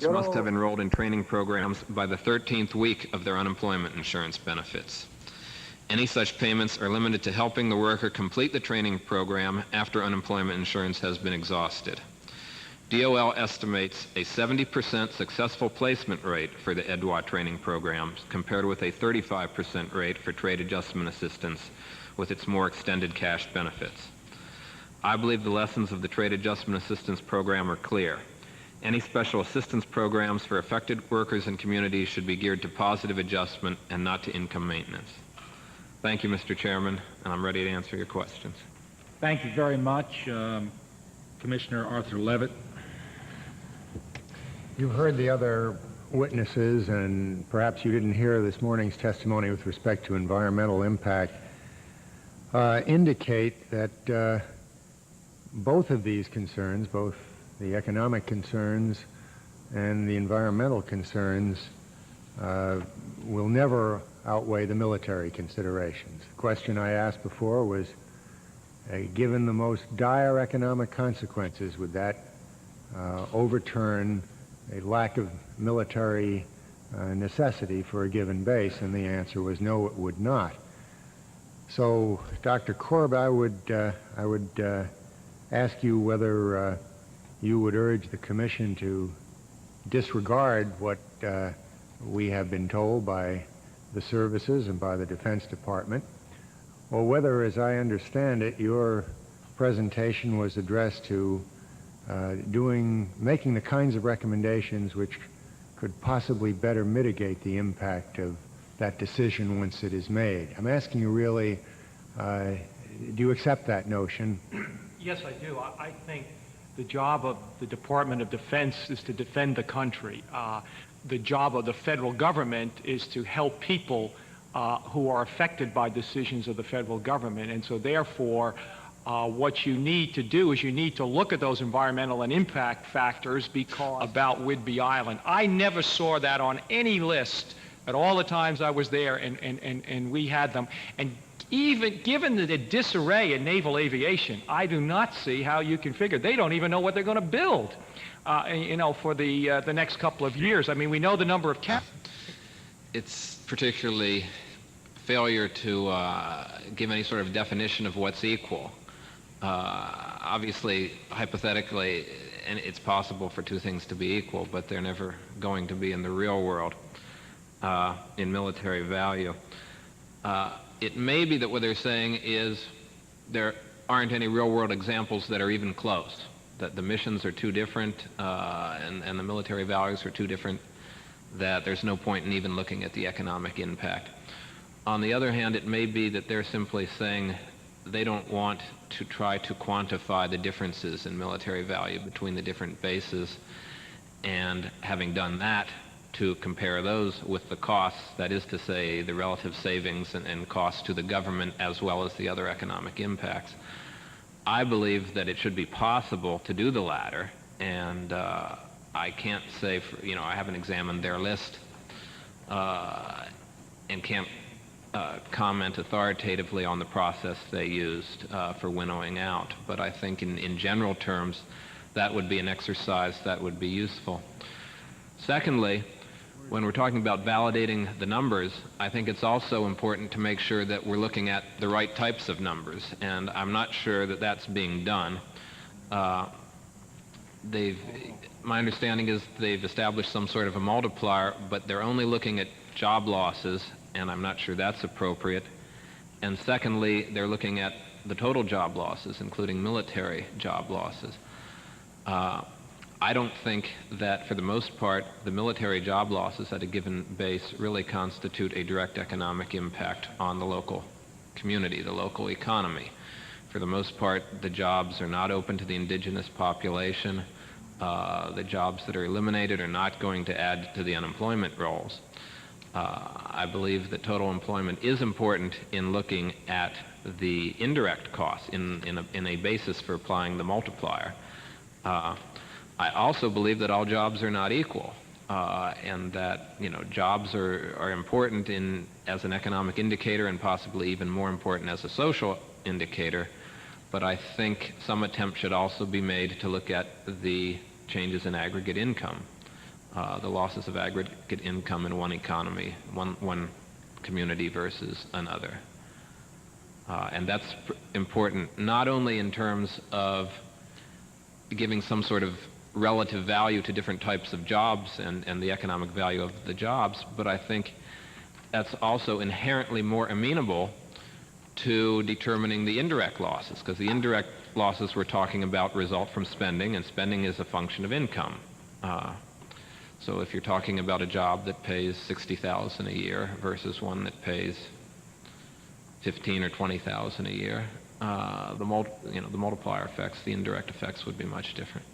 must have enrolled in training programs by the 13th week of their unemployment insurance benefits. Any such payments are limited to helping the worker complete the training program after unemployment insurance has been exhausted. DOL estimates a 70% successful placement rate for the EDWA training programs compared with a 35% rate for trade adjustment assistance with its more extended cash benefits. I believe the lessons of the trade adjustment assistance program are clear. Any special assistance programs for affected workers and communities should be geared to positive adjustment and not to income maintenance. Thank you, Mr. Chairman, and I'm ready to answer your questions. Thank you very much, Commissioner Arthur Levitt. You've heard the other witnesses, and perhaps you didn't hear this morning's testimony with respect to environmental impact, indicate that both of these concerns, both the economic concerns and the environmental concerns, will never outweigh the military considerations. The question I asked before was, given the most dire economic consequences, would that overturn a lack of military necessity for a given base? And the answer was no, it would not. So, Dr. Korb, I would ask you whether you would urge the Commission to disregard what we have been told by the services and by the Defense Department, or whether, as I understand it, your presentation was addressed to making the kinds of recommendations which could possibly better mitigate the impact of that decision once it is made. I'm asking you really, do you accept that notion? Yes, I do. I think the job of the Department of Defense is to defend the country. The job of the federal government is to help people who are affected by decisions of the federal government. And so therefore, what you need to do is you need to look at those environmental and impact factors about Whidbey Island. I never saw that on any list at all the times I was there, and we had them. And even given the disarray in naval aviation, I do not see how you can figure. They don't even know what they're going to build, for the next couple of years. I mean, we know the number of It's particularly failure to give any sort of definition of what's equal. Obviously, hypothetically, and it's possible for two things to be equal, but they're never going to be in the real world in military value. It may be that what they're saying is there aren't any real-world examples that are even close, that the missions are too different and the military values are too different, that there's no point in even looking at the economic impact. On the other hand, it may be that they're simply saying they don't want to try to quantify the differences in military value between the different bases, and having done that, to compare those with the costs, that is to say, the relative savings and costs to the government as well as the other economic impacts. I believe that it should be possible to do the latter, and I can't say, I haven't examined their list and can't comment authoritatively on the process they used for winnowing out, but I think in general terms that would be an exercise that would be useful. Secondly, when we're talking about validating the numbers, I think it's also important to make sure that we're looking at the right types of numbers, and I'm not sure that that's being done. My understanding is they've established some sort of a multiplier, but they're only looking at job losses, and I'm not sure that's appropriate. And secondly, they're looking at the total job losses, including military job losses. I don't think that, for the most part, the military job losses at a given base really constitute a direct economic impact on the local community, the local economy. For the most part, the jobs are not open to the indigenous population. The jobs that are eliminated are not going to add to the unemployment rolls. I believe that total employment is important in looking at the indirect costs in a basis for applying the multiplier. I also believe that all jobs are not equal, and that jobs are important as an economic indicator, and possibly even more important as a social indicator. But I think some attempt should also be made to look at the changes in aggregate income. the losses of aggregate income in one economy, one community versus another. And that's important not only in terms of giving some sort of relative value to different types of jobs and the economic value of the jobs, but I think that's also inherently more amenable to determining the indirect losses, because the indirect losses we're talking about result from spending, and spending is a function of income. So if you're talking about a job that pays $60,000 a year versus one that pays $15,000 or $20,000 a year, the multiplier effects, the indirect effects would be much different.